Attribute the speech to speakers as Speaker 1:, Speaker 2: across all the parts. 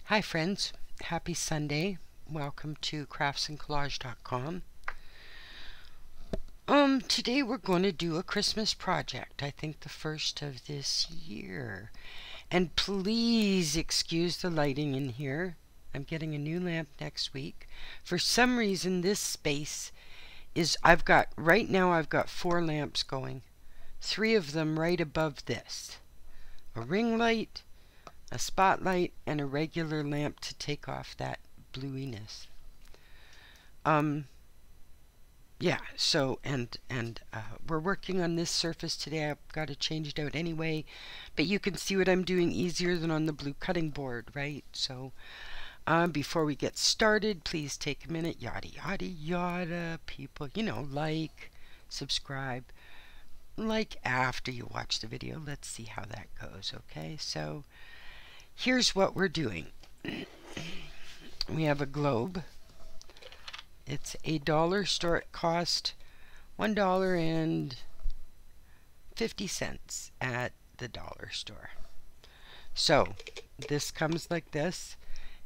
Speaker 1: Hi friends, happy Sunday. Welcome to craftsandcollage.com. Today we're going to do a Christmas project. I think the first of this year. And please excuse the lighting in here. I'm getting a new lamp next week. For some reason this space is right now I've got 4 lamps going. 3 of them right above this. A ring light, a spotlight, and a regular lamp to take off that bluiness. Yeah, so we're working on this surface today. I've got to change it out anyway, but you can see what I'm doing easier than on the blue cutting board, right? So before we get started, please take a minute, yada yada yada, people, like, subscribe, like after you watch the video. Let's see how that goes. Okay, so here's what we're doing. We have a globe. It's a dollar store. It cost $1.50 at the dollar store. So this comes like this,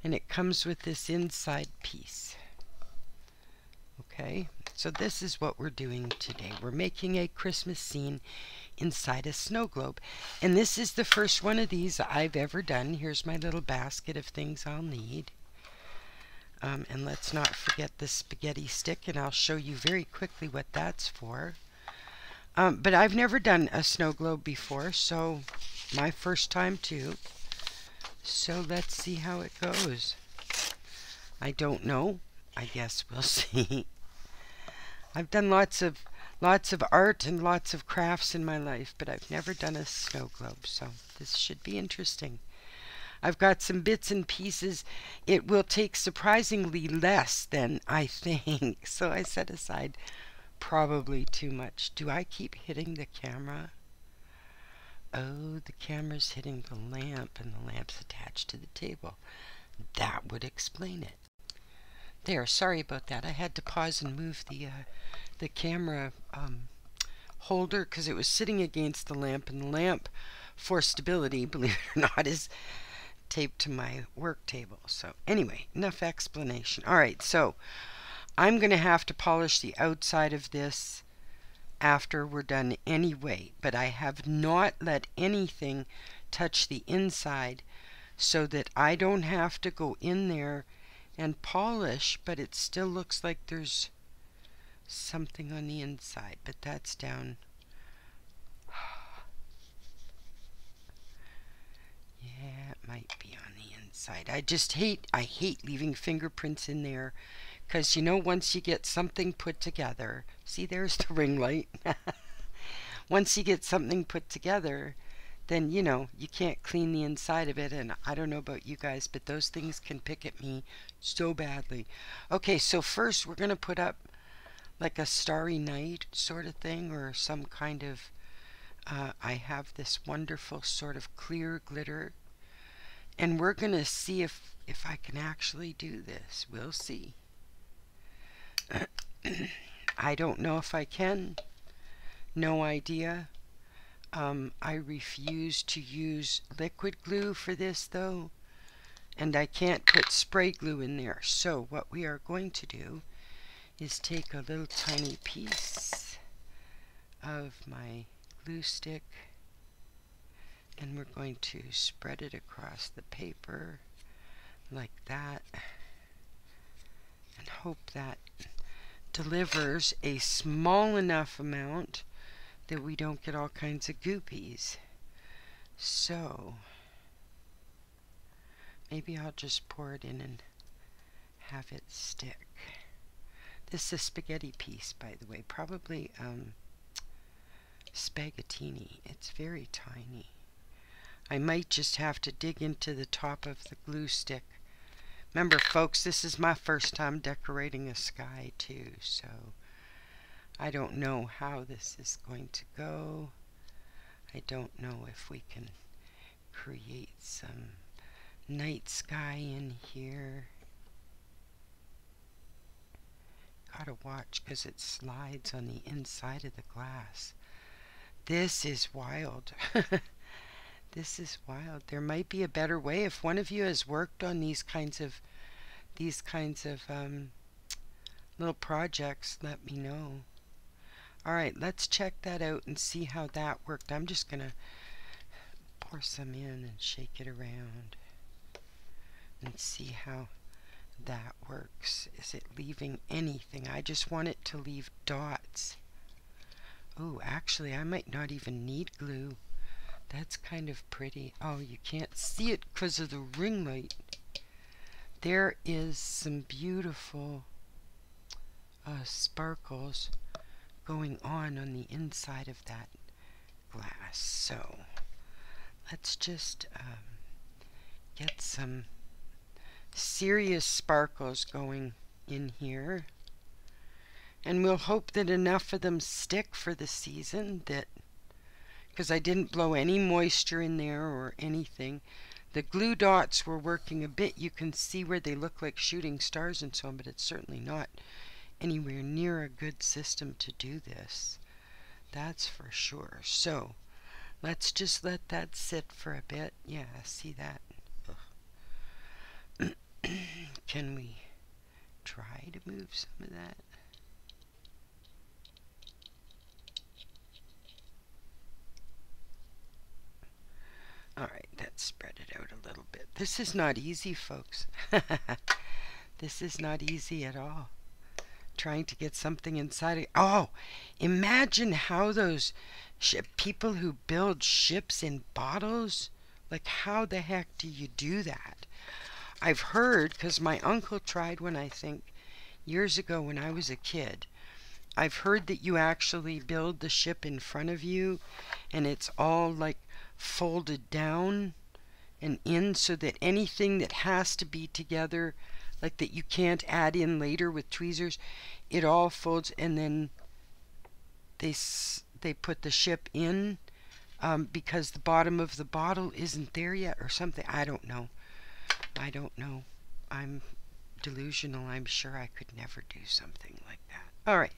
Speaker 1: and it comes with this inside piece. Okay, so this is what we're doing today. We're making a Christmas scene inside a snow globe, and this is the first one of these I've ever done. Here's my little basket of things I'll need. And let's not forget the spaghetti stick, and I'll show you very quickly what that's for. But I've never done a snow globe before, so my first time too. So let's see how it goes. I don't know. I guess we'll see. I've done lots of art and lots of crafts in my life, but I've never done a snow globe, so this should be interesting. I've got some bits and pieces. It will take surprisingly less than I think. So I set aside probably too much. Do I keep hitting the camera? Oh, the camera's hitting the lamp, and the lamp's attached to the table. That would explain it. There, sorry about that. I had to pause and move the camera holder because it was sitting against the lamp, and the lamp, for stability, believe it or not, is taped to my work table. So anyway, enough explanation. Alright, so I'm going to have to polish the outside of this after we're done anyway, but I have not let anything touch the inside so that I don't have to go in there and polish, but it still looks like there's something on the inside, but that's down. Yeah, it might be on the inside. I hate leaving fingerprints in there, because once you get something put together, see, there's the ring light. Once you get something put together, then you can't clean the inside of it, and I don't know about you guys, but those things can pick at me so badly. Okay, so first we're going to put up like a starry night sort of thing, or some kind of I have this wonderful sort of clear glitter, and we're going to see if I can actually do this. We'll see. I don't know if I can. No idea. I refuse to use liquid glue for this though, and I can't put spray glue in there. So what we are going to do is take a little tiny piece of my glue stick, and we're going to spread it across the paper like that, and hope that delivers a small enough amount that we don't get all kinds of goopies. So maybe I'll just pour it in and have it stick. This is a spaghetti piece, by the way, probably spaghettini. It's very tiny. I might just have to dig into the top of the glue stick. Remember, folks, this is my first time decorating a sky too, so I don't know how this is going to go. I don't know if we can create some night sky in here. Gotta watch because it slides on the inside of the glass. This is wild. This is wild. There might be a better way. If one of you has worked on these kinds of little projects, let me know. All right, let's check that out and see how that worked. I'm just gonna pour some in and shake it around and see how that works. Is it leaving anything? I just want it to leave dots. Oh, actually, I might not even need glue. That's kind of pretty. Oh, you can't see it because of the ring light. There is some beautiful sparkles going on the inside of that glass. So let's just get some serious sparkles going in here, and we'll hope that enough of them stick for the season, that because I didn't blow any moisture in there or anything. The glue dots were working a bit. You can see where they look like shooting stars and so on, but it's certainly not anywhere near a good system to do this. That's for sure. So let's just let that sit for a bit. Yeah, see that? Can we try to move some of that? Alright, let's spread it out a little bit. This is not easy, folks. This is not easy at all. Trying to get something inside of... Oh, imagine how those people who build ships in bottles, like how the heck do you do that? I've heard, because my uncle tried one, I think, years ago when I was a kid. I've heard that you actually build the ship in front of you, and it's all like folded down and in, so that anything that has to be together, like that you can't add in later with tweezers, it all folds, and then they put the ship in because the bottom of the bottle isn't there yet or something. I don't know. I'm delusional. I'm sure I could never do something like that. All right,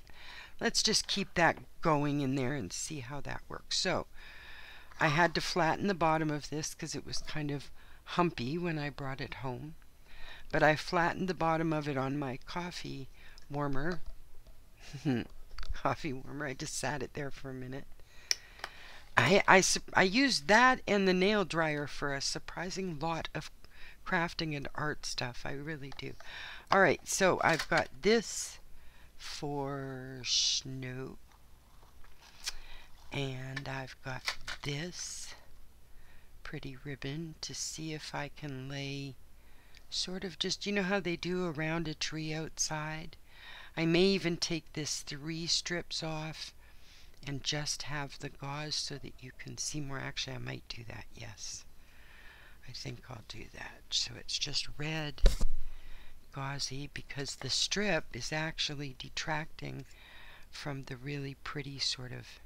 Speaker 1: let's just keep that going in there and see how that works. So I had to flatten the bottom of this because it was kind of humpy when I brought it home. But I flattened the bottom of it on my coffee warmer. Coffee warmer. I just sat it there for a minute. I used that and the nail dryer for a surprising lot of crafting and art stuff. I really do. Alright, so I've got this for snow. And I've got this pretty ribbon to see if I can lay sort of just, you know how they do around a tree outside? I may even take this 3 strips off and just have the gauze so that you can see more. Actually, I might do that, yes. I think I'll do that. So it's just red gauzy, because the strip is actually detracting from the really pretty sort of,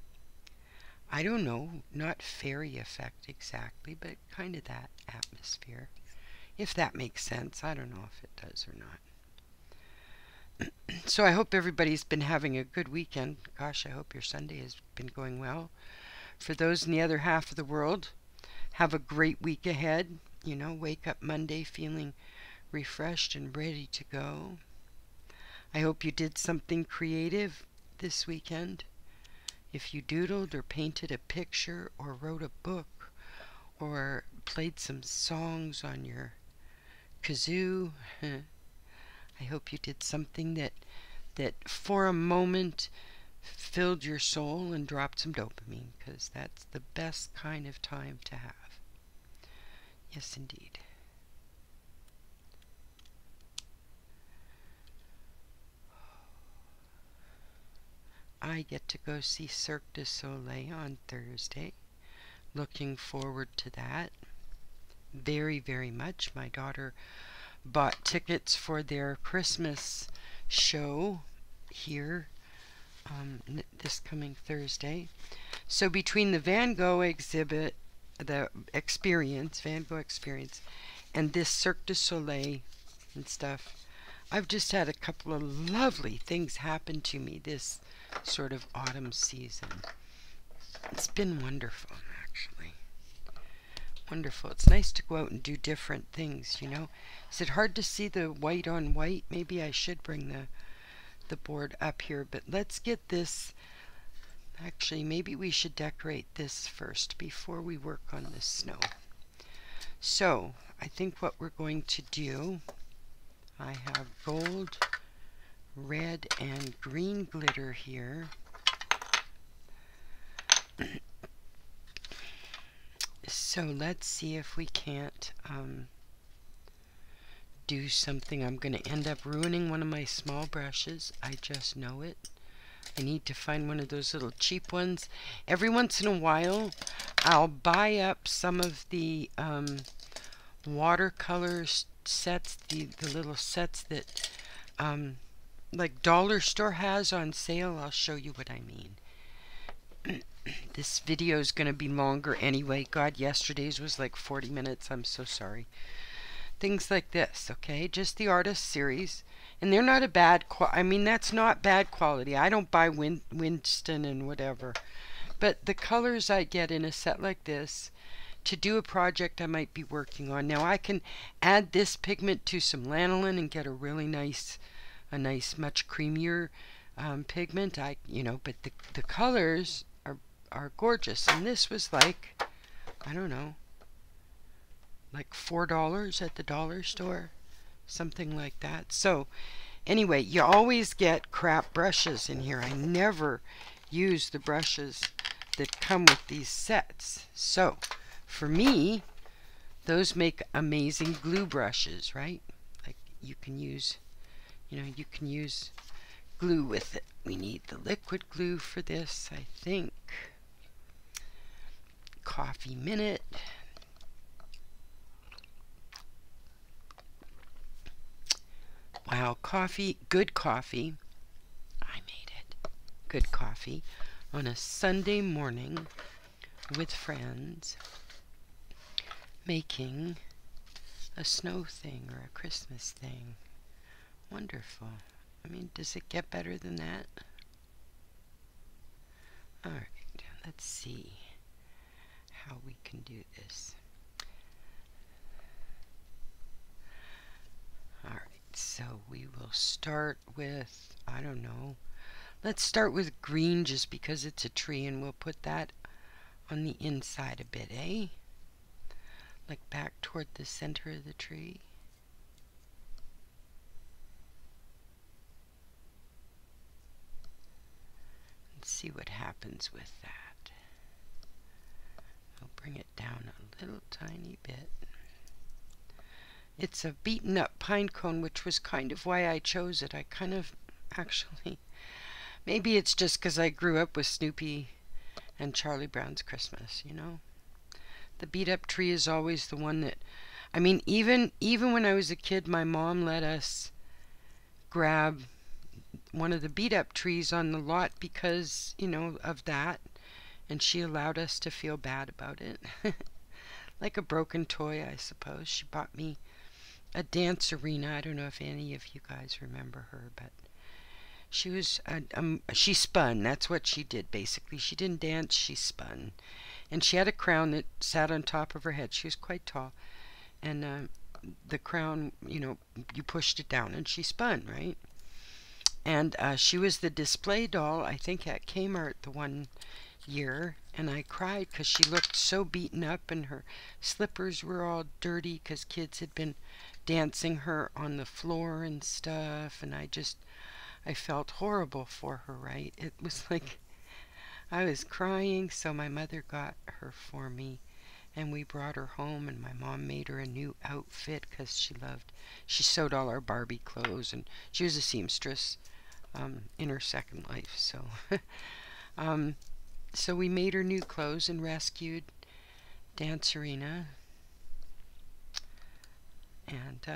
Speaker 1: I don't know, not fairy effect exactly, but kind of that atmosphere. If that makes sense. I don't know if it does or not. So I hope everybody's been having a good weekend. Gosh, I hope your Sunday has been going well. For those in the other half of the world, have a great week ahead. You know, wake up Monday feeling refreshed and ready to go. I hope you did something creative this weekend. If you doodled or painted a picture or wrote a book or played some songs on your kazoo, I hope you did something that for a moment filled your soul and dropped some dopamine, because that's the best kind of time to have. Yes, indeed. I get to go see Cirque du Soleil on Thursday. Looking forward to that very, very much. My daughter bought tickets for their Christmas show here this coming Thursday. So between the Van Gogh exhibit, the experience, Van Gogh experience, and this Cirque du Soleil and stuff, I've just had a couple of lovely things happen to me this sort of autumn season. It's been wonderful, actually. Wonderful. It's nice to go out and do different things, you know. Is it hard to see the white on white? Maybe I should bring the board up here, but let's get this. Actually, maybe we should decorate this first before we work on the snow. So, I think what we're going to do, I have gold, red, and green glitter here. So let's see if we can't do something. I'm going to end up ruining one of my small brushes. I just know it. I need to find one of those little cheap ones. Every once in a while, I'll buy up some of the watercolor sets, the little sets that like dollar store has on sale. I'll show you what I mean. This video is going to be longer anyway. God, yesterday's was like 40 minutes. I'm so sorry. Things like this, okay? Just the artist series. And they're not a bad I mean, that's not bad quality. I don't buy Winston and whatever. But the colors I get in a set like this to do a project I might be working on. Now I can add this pigment to some lanolin and get a really nice, much creamier pigment. But the colors are gorgeous. And this was like, I don't know, like $4 at the dollar store, something like that. So anyway, you always get crap brushes in here. I never use the brushes that come with these sets. So for me, those make amazing glue brushes, right? Like you can use glue with it. We need the liquid glue for this, I think. Coffee Minute. Wow, coffee, good coffee. I made it. Good coffee on a Sunday morning with friends, making a snow thing or a Christmas thing. Wonderful. I mean, does it get better than that? All right, let's see how we can do this. All right, so we will start with, I don't know, let's start with green just because it's a tree, and we'll put that on the inside a bit, eh? Like back toward the center of the tree. Let's see what happens with that. I'll bring it down a little tiny bit. It's a beaten up pine cone, which was kind of why I chose it. I kind of actually, maybe it's just because I grew up with Snoopy and Charlie Brown's Christmas, you know. The beat up tree is always the one that, I mean, even when I was a kid, my mom let us grab one of the beat up trees on the lot because, you know, of that. And she allowed us to feel bad about it. Like a broken toy, I suppose. She bought me a dance arena. I don't know if any of you guys remember her, but she was, she spun. That's what she did, basically. She didn't dance, she spun. And she had a crown that sat on top of her head. She was quite tall. And the crown, you know, you pushed it down and she spun, right? And she was the display doll, I think, at Kmart the one year, and I cried because she looked so beaten up and her slippers were all dirty because kids had been dancing her on the floor and stuff, and I felt horrible for her, right? It was like I was crying, so my mother got her for me, and we brought her home, and my mom made her a new outfit because she sewed all our Barbie clothes, and she was a seamstress in her second life, so so we made her new clothes and rescued Dancerina, and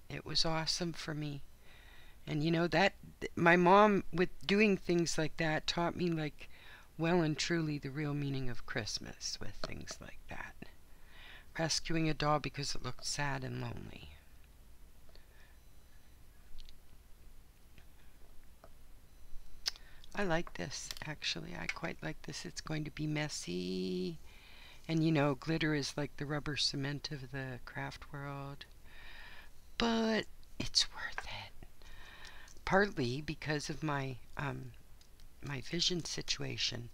Speaker 1: it was awesome for me. And you know, that my mom, with doing things like that, taught me, like, well and truly the real meaning of Christmas with things like that. Rescuing a doll because it looked sad and lonely. I like this, actually. I quite like this. It's going to be messy And you know, glitter is like the rubber cement of the craft world. But it's worth it. Partly because of my my vision situation.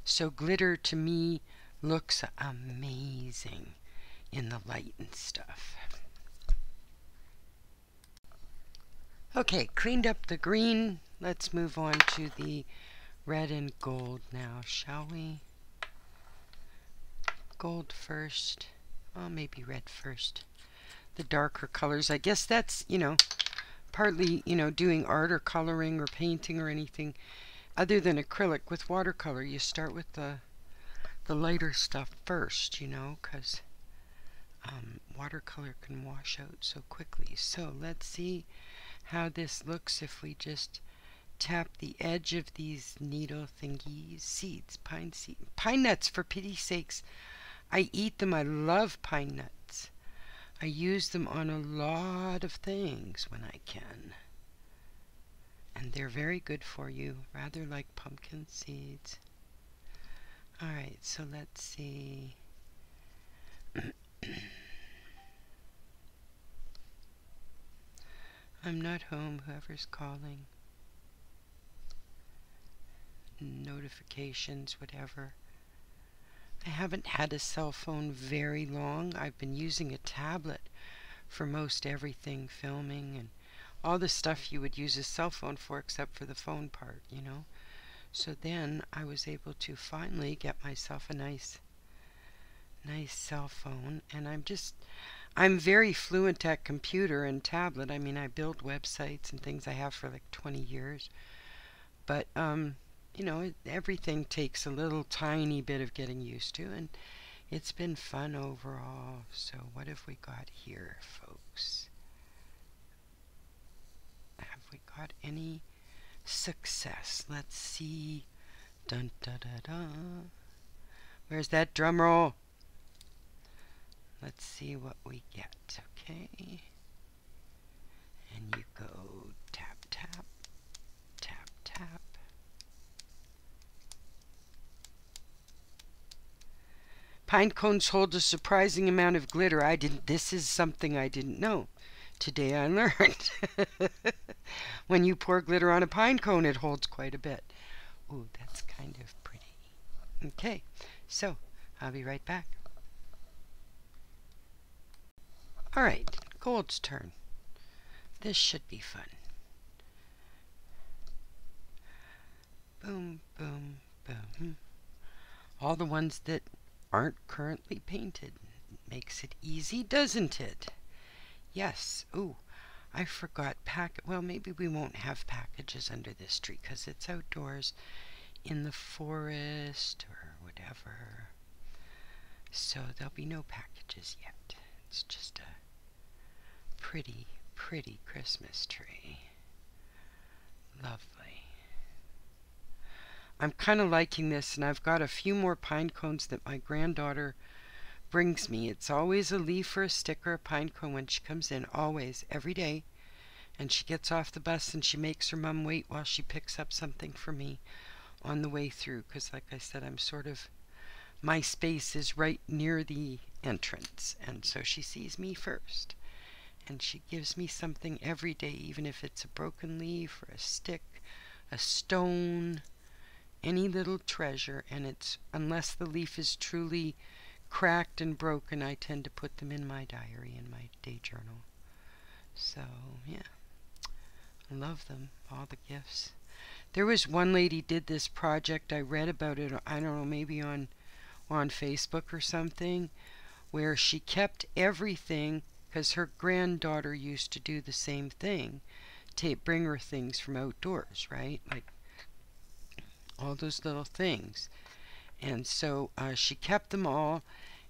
Speaker 1: So glitter to me looks amazing in the light and stuff. Okay, cleaned up the green. Let's move on to the red and gold now, shall we? Gold first. Oh, maybe red first. The darker colors. I guess that's, you know, partly, you know, doing art or coloring or painting or anything other than acrylic. With watercolor, you start with the lighter stuff first, you know, because watercolor can wash out so quickly. So let's see how this looks if we just tap the edge of these needle thingies. Seeds, pine nuts, for pity's sakes. I eat them. I love pine nuts. I use them on a lot of things when I can. And they're very good for you, rather like pumpkin seeds. Alright, so let's see. I'm not home, whoever's calling. Notifications, whatever. I haven't had a cell phone very long. I've been using a tablet for most everything, filming and all the stuff you would use a cell phone for except for the phone part, you know. So then I was able to finally get myself a nice cell phone, and I'm very fluent at computer and tablet. I mean, I build websites and things I have for like 20 years. But you know, everything takes a little tiny bit of getting used to, and it's been fun overall. So what have we got here, folks? Have we got any success? Let's see. Dun da da da. Where's that drum roll? Let's see what we get, okay? And you go tap, tap, tap, tap. Pine cones hold a surprising amount of glitter. This is something I didn't know. Today I learned. When you pour glitter on a pine cone, it holds quite a bit. Ooh, that's kind of pretty. Okay, so I'll be right back. Alright, gold's turn. This should be fun. Boom, boom, boom. All the ones that aren't currently painted. Makes it easy, doesn't it? Yes. Ooh, I forgot well, maybe we won't have packages under this tree because it's outdoors in the forest or whatever. So there'll be no packages yet. It's just a pretty, pretty Christmas tree. Lovely. I'm kind of liking this, and I've got a few more pine cones that my granddaughter brings me. It's always a leaf or a stick or a pine cone when she comes in, always, every day. And she gets off the bus and she makes her mom wait while she picks up something for me on the way through, because like I said, my space is right near the entrance, and so she sees me first. And she gives me something every day, even if it's a broken leaf or a stick, a stone, any little treasure. And it's, unless the leaf is truly cracked and broken, I tend to put them in my diary, in my day journal. So, yeah. I love them, all the gifts. There was one lady did this project, I read about it, I don't know, maybe on Facebook or something, where she kept everything, because her granddaughter used to do the same thing, to bring her things from outdoors, right? Like all those little things. And so she kept them all,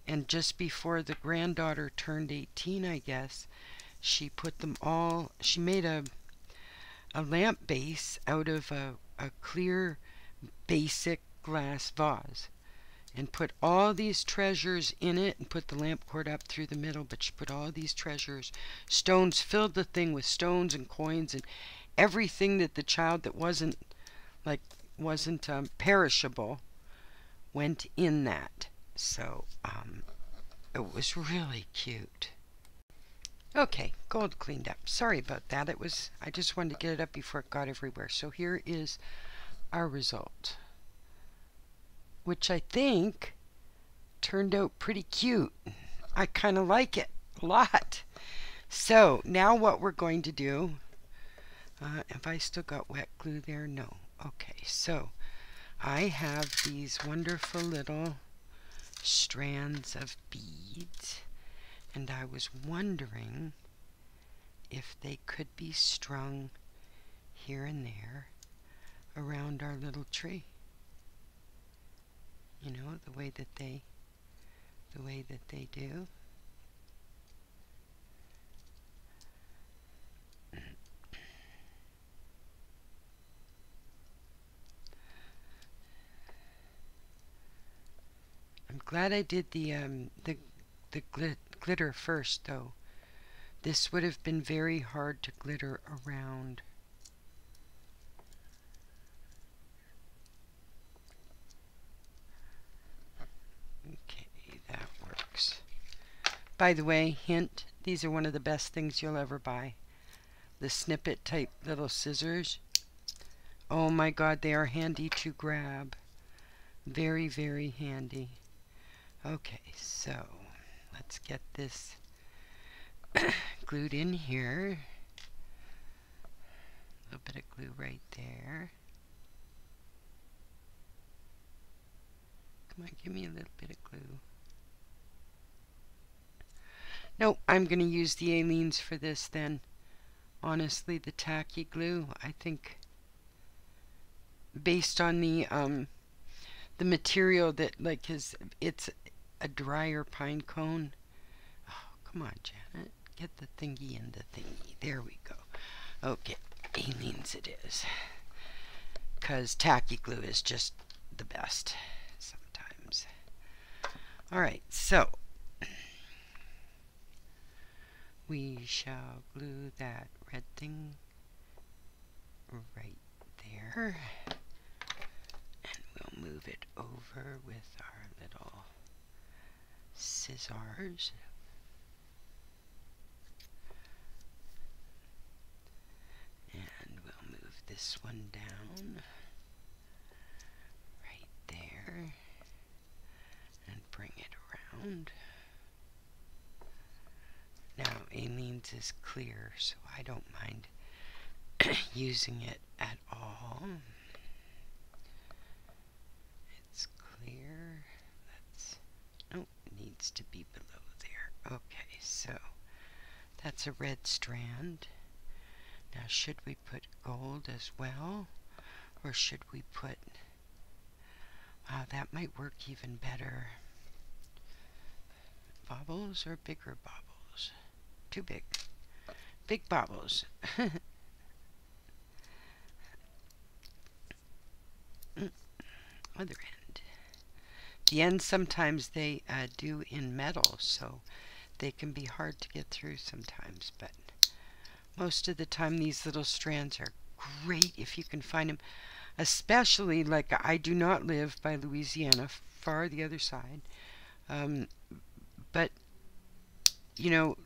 Speaker 1: and just before the granddaughter turned 18, I guess, she put them all, she made a lamp base out of a clear basic glass vase, and put all these treasures in it, and put the lamp cord up through the middle. But she put all these treasures, stones, filled the thing with stones and coins and everything that the child that wasn't perishable went in that. So it was really cute. Okay, gold cleaned up. Sorry about that. I just wanted to get it up before it got everywhere. So here is our result, which I think turned out pretty cute. I kind of like it a lot. So now what we're going to do, have I still got wet glue there? No. Okay, so I have these wonderful little strands of beads, and I was wondering if they could be strung here and there around our little tree. You know, the way that they do. I'm glad I did the glitter first, though. This would have been very hard to glitter around. Okay, that works. By the way, hint, these are one of the best things you'll ever buy. The snippet type little scissors. Oh my God, they are handy to grab. Very, very handy. Okay, so let's get this glued in here. A little bit of glue right there. Come on, give me a little bit of glue. No, I'm going to use the Aleene's for this then. Honestly, the tacky glue, I think, based on the material that, like, it's a drier pine cone. Oh, come on, Janet. Get the thingy in the thingy. There we go. Okay, Aleene's it is. Because tacky glue is just the best sometimes. Alright, so we shall glue that red thing right there. And we'll move it over with our little scissors. And we'll move this one down right there and bring it around. Now Aleene's is clear, so I don't mind using it at all. It's clear. Oh, it needs to be below there. Okay, so that's a red strand. Now should we put gold as well? Or should we put... Wow, that might work even better. Bobbles or bigger bobbles? Too big. Big bobbles. Other end. The ends sometimes they do in metal, so they can be hard to get through sometimes, but most of the time these little strands are great if you can find them, especially, like, I do not live by Louisiana, far the other side, but you know,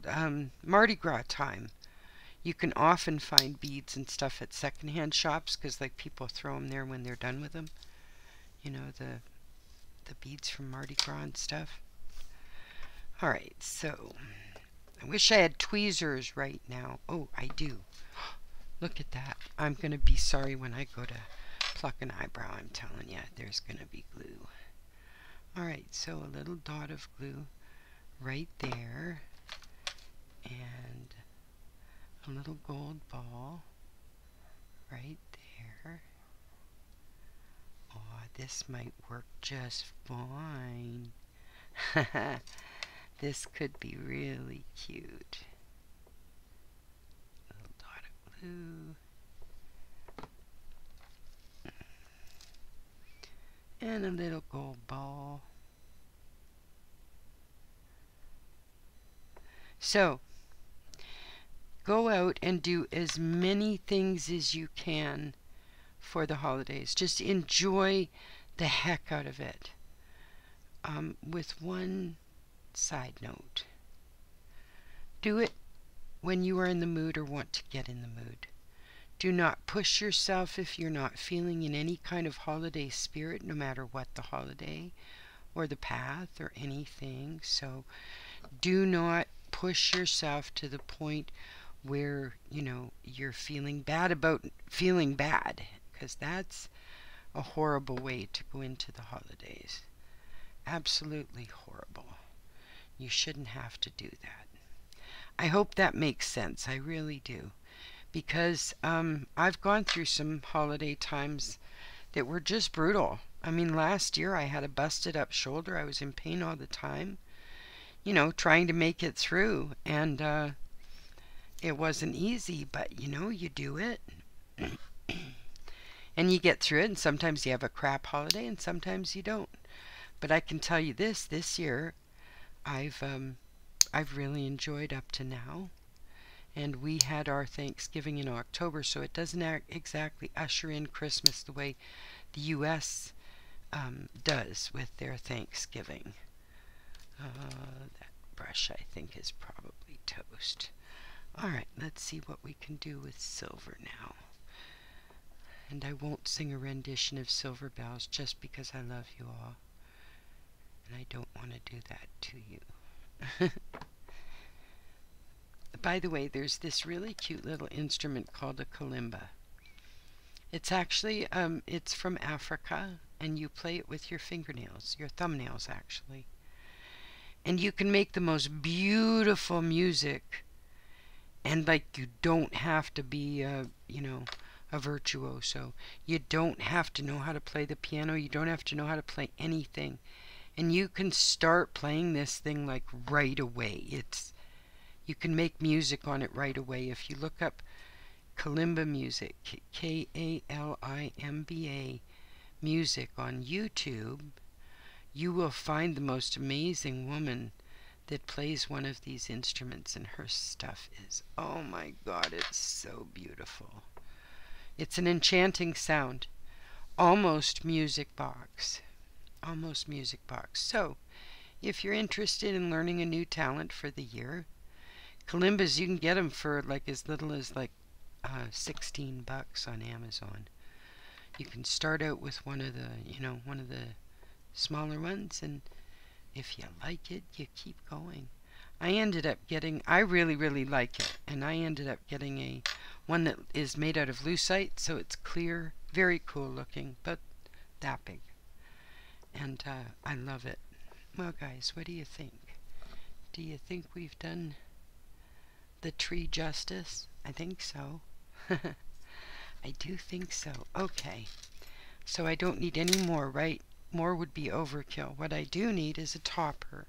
Speaker 1: Mardi Gras time, you can often find beads and stuff at secondhand shops, because, like, people throw them there when they're done with them. You know, the beads from Mardi Gras and stuff. Alright, so I wish I had tweezers right now. Oh, I do. Look at that. I'm going to be sorry when I go to pluck an eyebrow. I'm telling you, there's going to be glue. Alright, so a little dot of glue right there. And a little gold ball right there. Oh, this might work just fine. This could be really cute. A little dot of glue. And a little gold ball. So, go out and do as many things as you can for the holidays. Just enjoy the heck out of it. with one side note. Do it when you are in the mood or want to get in the mood. Do not push yourself if you're not feeling in any kind of holiday spirit, no matter what the holiday or the path or anything. So do not push yourself to the point where, you're feeling bad about feeling bad, because that's a horrible way to go into the holidays. Absolutely horrible. You shouldn't have to do that. I hope that makes sense. I really do. Because I've gone through some holiday times that were just brutal. I mean, last year I had a busted up shoulder. I was in pain all the time, trying to make it through. And it wasn't easy, but you do it. And you get through it, and sometimes you have a crap holiday and sometimes you don't. But I can tell you this year I've really enjoyed up to now. And we had our Thanksgiving in October, so it doesn't exactly usher in Christmas the way the U.S. Does with their Thanksgiving. That brush, I think, is probably toast. Alright, let's see what we can do with silver now. And I won't sing a rendition of Silver Bells just because I love you all. And I don't want to do that to you. By the way, there's this really cute little instrument called a kalimba. It's actually, it's from Africa, and you play it with your fingernails, your thumbnails actually. And you can make the most beautiful music, and you don't have to be, a virtuoso. You don't have to know how to play the piano. You don't have to know how to play anything. And you can start playing this thing right away. You can make music on it right away. If you look up kalimba music, Kalimba music on YouTube, you will find the most amazing woman that plays one of these instruments, and her stuff is, oh my God, it's so beautiful. It's an enchanting sound. Almost music box. Almost music box. So, if you're interested in learning a new talent for the year, kalimbas, you can get them for as little as $16 on Amazon. You can start out with one of the smaller ones, and if you like it, you keep going. I really, really like it, and I ended up getting one that is made out of lucite, so it's clear, very cool looking, but that big. And I love it. Well, guys, what do you think? Do you think we've done the tree justice? I think so. I do think so. Okay. So I don't need any more, right? More would be overkill. What I do need is a topper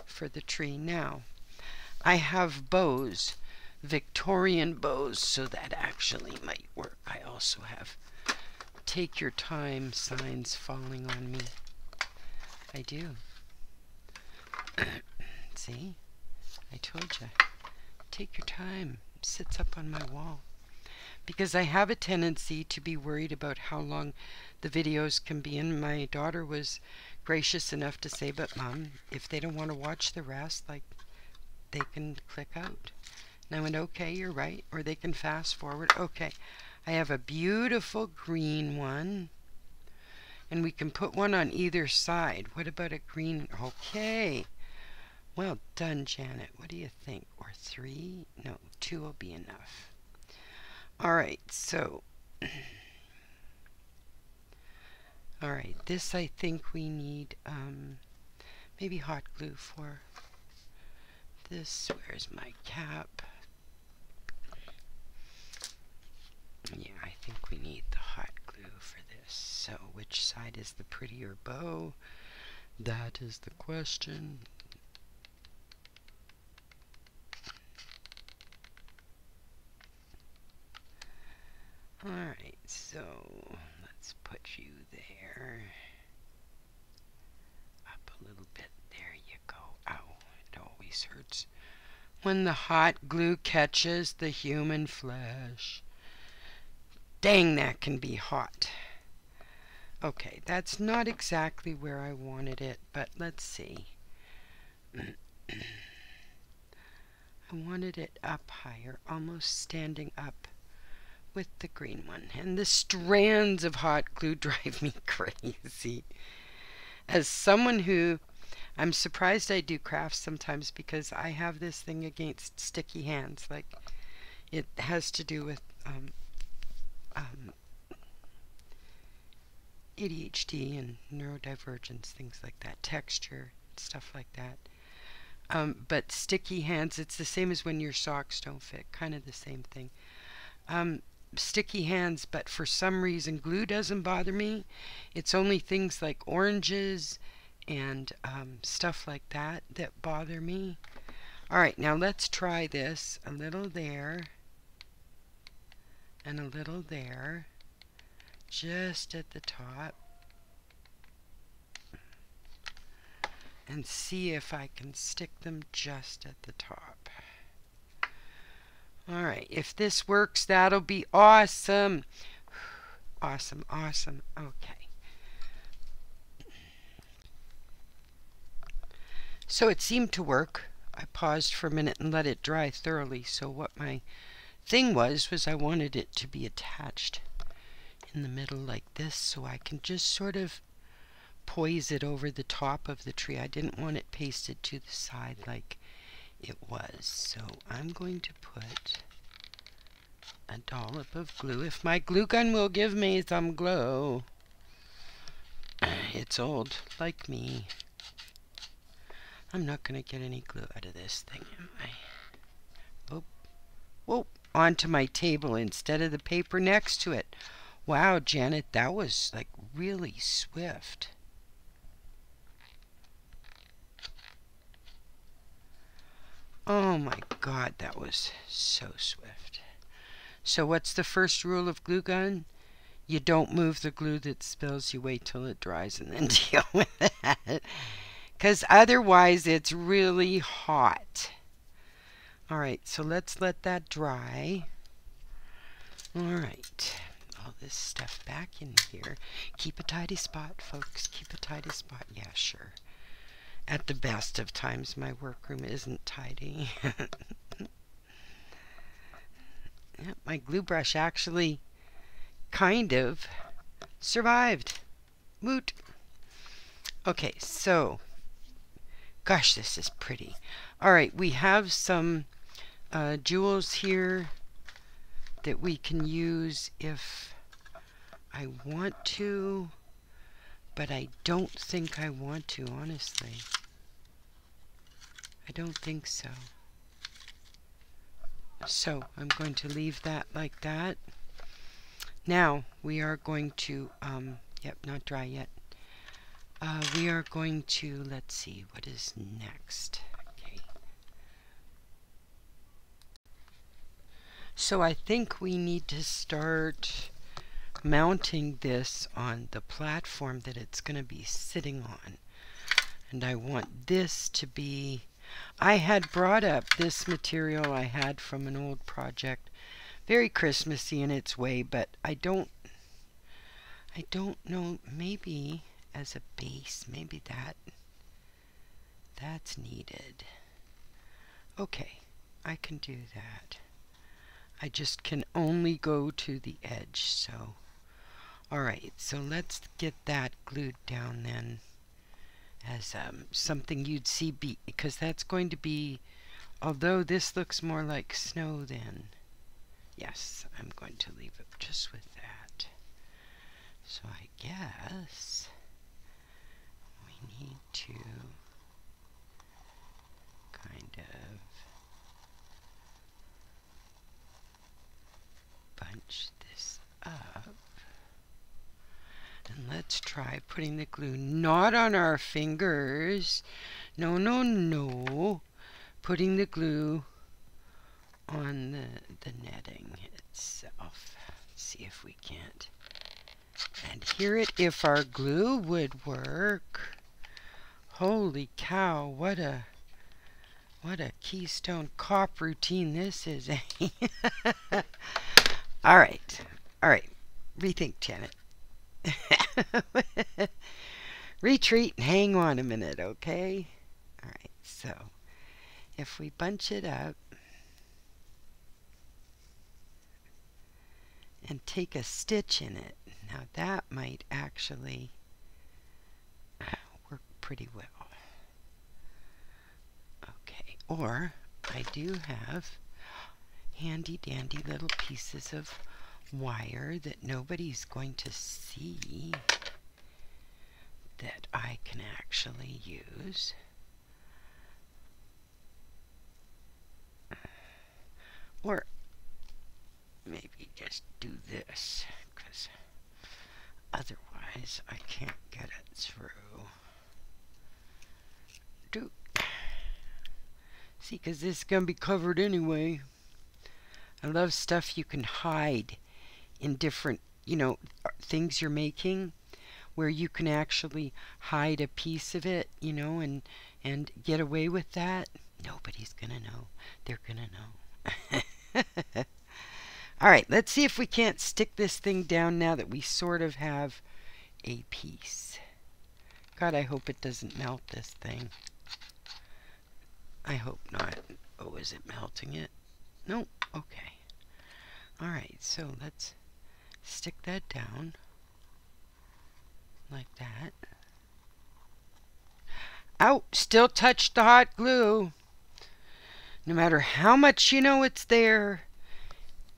Speaker 1: for the tree. Now, I have bows, Victorian bows, so that actually might work. I also have take your time signs falling on me. I do. See? I told you. Take your time. It sits up on my wall. Because I have a tendency to be worried about how long the videos can be, and my daughter was gracious enough to say, but Mom, if they don't want to watch the rest, they can click out. And I went, okay, you're right. Or they can fast forward. Okay. I have a beautiful green one. And we can put one on either side. What about a green? Okay. Well done, Janet. What do you think? Or 3? No, 2 will be enough. Alright, so. Alright, this I think we need maybe hot glue for. This, where's my cap? Yeah, I think we need the hot glue for this. So, which side is the prettier bow? That is the question. Alright, so let's put you there. Up a little bit. There you go. Ow, it always hurts when the hot glue catches the human flesh. Dang, that can be hot. Okay, that's not exactly where I wanted it, but let's see. I wanted it up higher, almost standing up with the green one. And the strands of hot glue drive me crazy. As someone who, I'm surprised I do crafts sometimes because I have this thing against sticky hands. Like, it has to do with ADHD and neurodivergence, things like that, texture, stuff like that. But sticky hands, it's the same as when your socks don't fit, kind of the same thing. Sticky hands, but for some reason glue doesn't bother me. It's only things like oranges and stuff like that that bother me. Alright, now let's try this. A little there and a little there, just at the top, and see if I can stick them just at the top. Alright, if this works, that'll be awesome. Awesome, awesome. Okay. So it seemed to work. I paused for a minute and let it dry thoroughly. So what my thing was I wanted it to be attached in the middle like this, so I can just sort of poise it over the top of the tree. I didn't want it pasted to the side like it was. So I'm going to put a dollop of glue. If my glue gun will give me some glow. It's old, like me. I'm not going to get any glue out of this thing, am I? Oh, whoa, onto my table instead of the paper next to it. Wow, Janet, that was like really swift. Oh my God, that was so swift. So what's the first rule of glue gun? You don't move the glue that spills. You wait till it dries and then deal with that. Because otherwise it's really hot. Alright, so let's let that dry. Alright, all this stuff back in here. Keep a tidy spot, folks. Keep a tidy spot. Yeah, sure. At the best of times, my workroom isn't tidy. Yep, my glue brush actually kind of survived. Woot. Okay, so, gosh, this is pretty. Alright, we have some jewels here that we can use if I want to, but I don't think I want to, honestly. I don't think so. So I'm going to leave that like that. Now we are going to, yep, not dry yet. We are going to, let's see, what is next? Okay. So I think we need to start mounting this on the platform that it's going to be sitting on. And I want this to be, I had brought up this material I had from an old project, very Christmassy in its way, but I don't know, maybe as a base, maybe that's needed. Okay, I can do that. I just can only go to the edge, so alright, so let's get that glued down then as something you'd see, because that's going to be, although this looks more like snow then, yes, I'm going to leave it just with that. So I guess we need to kind of bunch this up. And let's try putting the glue not on our fingers. No, no, no. Putting the glue on the netting itself. Let's see if we can't adhere it. If our glue would work. Holy cow, what a Keystone Cop routine this is. Alright. Alright. Rethink, Janet. Retreat and hang on a minute, okay? Alright, so if we bunch it up and take a stitch in it, now that might actually work pretty well. Okay, or I do have handy dandy little pieces of wire that nobody's going to see that I can actually use. Or maybe just do this, because otherwise I can't get it through. See, because this is going to be covered anyway. I love stuff you can hide in different, things you're making, where you can actually hide a piece of it, and get away with that. Nobody's going to know. They're going to know. All right, let's see if we can't stick this thing down now that we sort of have a piece. God, I hope it doesn't melt this thing. I hope not. Oh, is it melting it? No. Okay. All right, so let's stick that down like that. Ow! Still touched the hot glue. No matter how much you know it's there,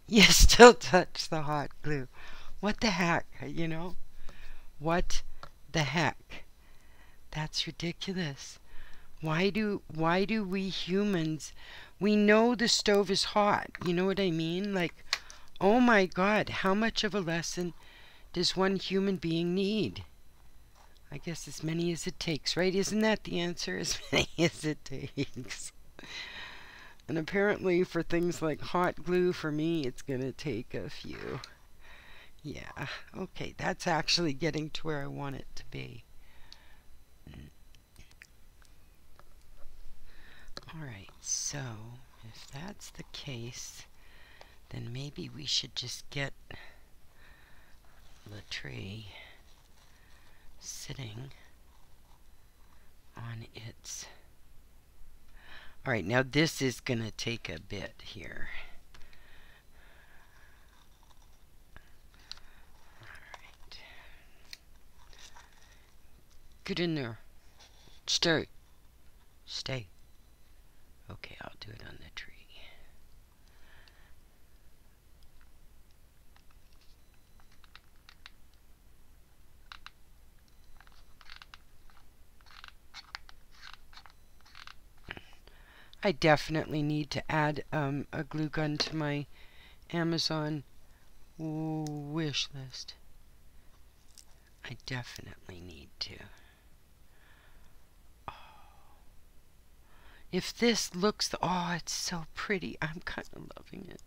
Speaker 1: you still touch the hot glue. What the heck, What the heck? That's ridiculous. Why do we humans, we know the stove is hot, you know what I mean? Like, oh my God, how much of a lesson does one human being need? I guess as many as it takes, right? Isn't that the answer? As many as it takes. And apparently for things like hot glue, for me, it's going to take a few. Yeah, okay, that's actually getting to where I want it to be. Alright, so if that's the case, then maybe we should just get the tree sitting on its... Alright, now this is going to take a bit here. Alright. Get in there. Stay. Stay. Okay, I'll do it on the tree. I definitely need to add a glue gun to my Amazon wish list. I definitely need to. Oh. If this looks, oh, it's so pretty. I'm kind of loving it.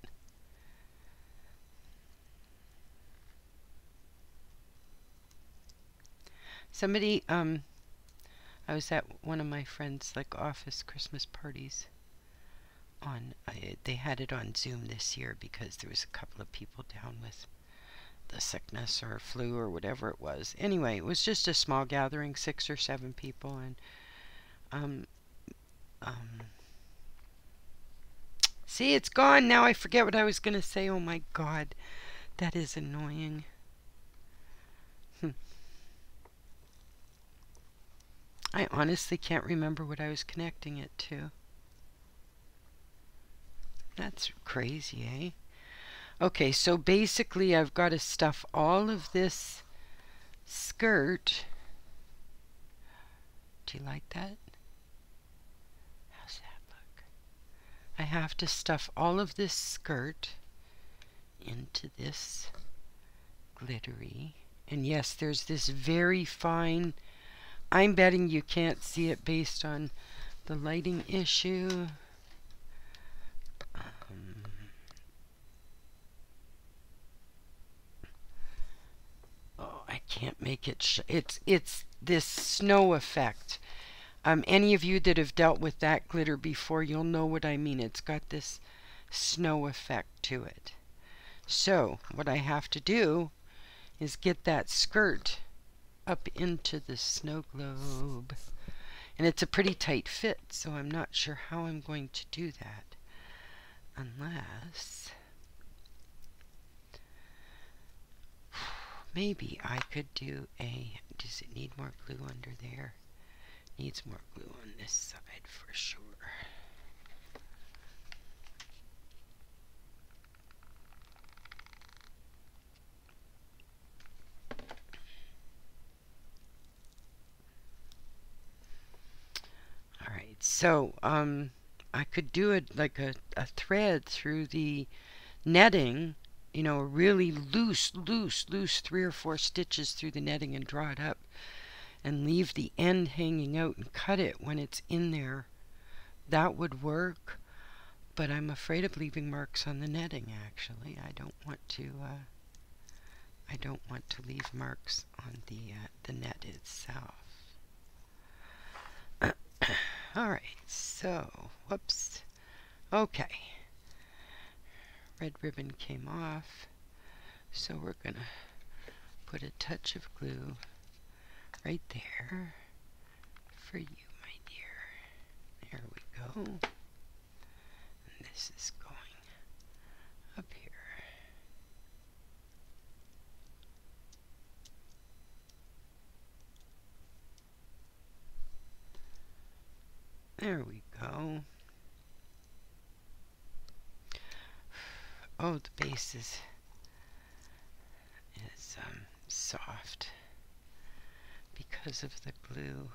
Speaker 1: Somebody, I was at one of my friends' office Christmas parties. They had it on Zoom this year because there was a couple of people down with the sickness or flu or whatever it was. Anyway, it was just a small gathering, 6 or 7 people, and see, it's gone now. I forget what I was going to say. Oh my God, that is annoying. I honestly can't remember what I was connecting it to. That's crazy, eh? Okay, so basically I've got to stuff all of this skirt. Do you like that? How's that look? I have to stuff all of this skirt into this glittery. And yes, there's this very fine... I'm betting you can't see it based on the lighting issue. Oh, I can't make it. It's this snow effect. Any of you that have dealt with that glitter before, you'll know what I mean. It's got this snow effect to it. So what I have to do is get that skirt up into the snow globe. And it's a pretty tight fit, so I'm not sure how I'm going to do that. Unless maybe I could do a, does it need more glue under there? Needs more glue on this side for sure. Alright, so I could do it like a thread through the netting, you know, really loose 3 or 4 stitches through the netting and draw it up and leave the end hanging out and cut it when it's in there. That would work, but I'm afraid of leaving marks on the netting. Actually, I don't want to leave marks on the net itself. Alright, so whoops. Okay, red ribbon came off, so we're gonna put a touch of glue right there for you, my dear. There we go. And this is going up here. There we go. Oh, the base is soft because of the glue.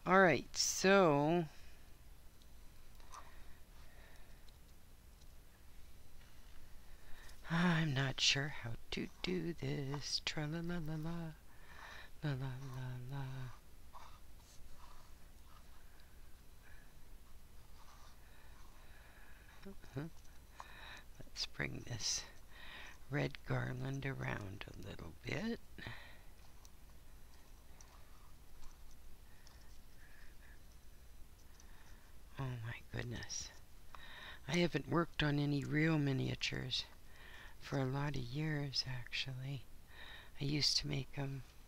Speaker 1: Alright, so I'm not sure how to do this. Tra-la-la-la-la, la-la-la-la. Let's bring this red garland around a little bit. Oh my goodness. I haven't worked on any real miniatures for a lot of years, actually. I used to make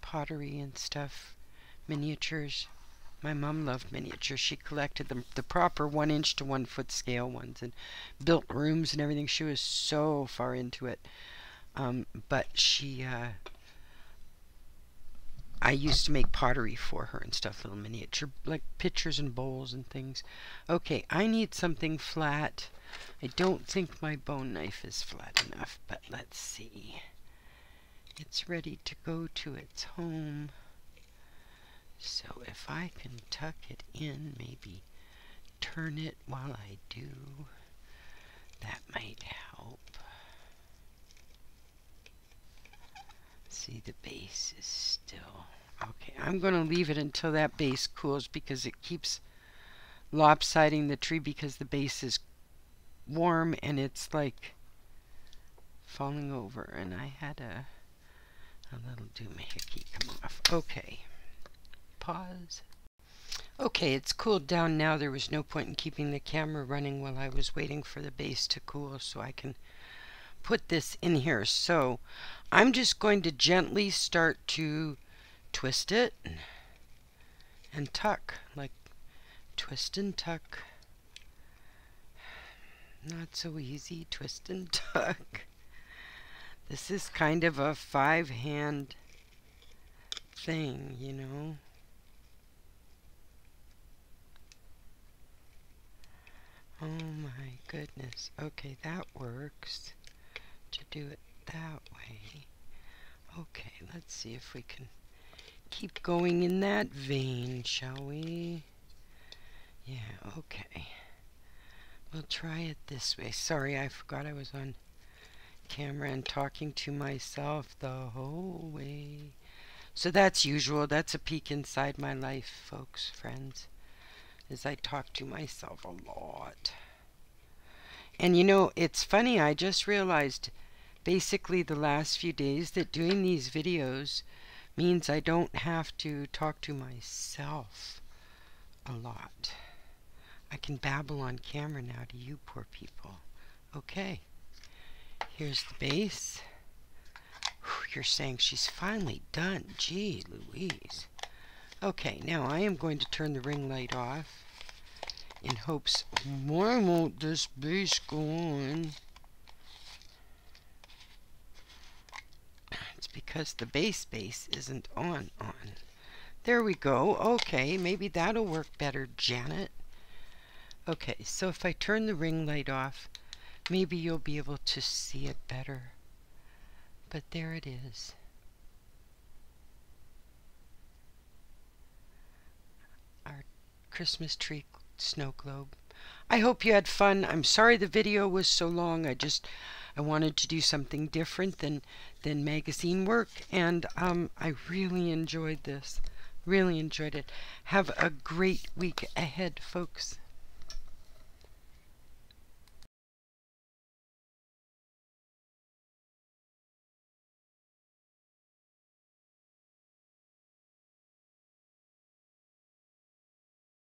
Speaker 1: pottery and stuff, miniatures. My mom loved miniatures. She collected them, the proper 1-inch to 1-foot scale ones, and built rooms and everything. She was so far into it. But she, I used to make pottery for her and stuff, little miniature, like pitchers and bowls and things. Okay, I need something flat. I don't think my bone knife is flat enough, but let's see. It's ready to go to its home. So if I can tuck it in, maybe turn it while I do, that might help. See, the base is still... Okay, I'm going to leave it until that base cools because it keeps lopsiding the tree because the base is warm and it's like falling over, and I had a little doohickey come off. Okay, pause. Okay, it's cooled down now. There was no point in keeping the camera running while I was waiting for the base to cool so I can put this in here. So I'm just going to gently start to twist it and tuck, like twist and tuck. Not so easy, twist and tuck. This is kind of a 5-hand thing, you know. Oh my goodness. Okay, that works to do it that way. Okay, let's see if we can keep going in that vein, shall we? Yeah, okay. We'll try it this way. Sorry, I forgot I was on camera and talking to myself the whole way. So that's usual. That's a peek inside my life, folks, friends, as I talk to myself a lot. And you know, it's funny, I just realized basically the last few days that doing these videos means I don't have to talk to myself a lot. I can babble on camera now to you poor people. Okay, here's the base. You're saying she's finally done. Gee Louise. Okay, now I am going to turn the ring light off in hopes, why won't this base go on? It's because the base isn't on. There we go. Okay, maybe that'll work better, Janet. Okay, so if I turn the ring light off, maybe you'll be able to see it better. But there it is. Our Christmas tree snow globe. I hope you had fun. I'm sorry the video was so long. I wanted to do something different than magazine work, and I really enjoyed this. Really enjoyed it. Have a great week ahead, folks.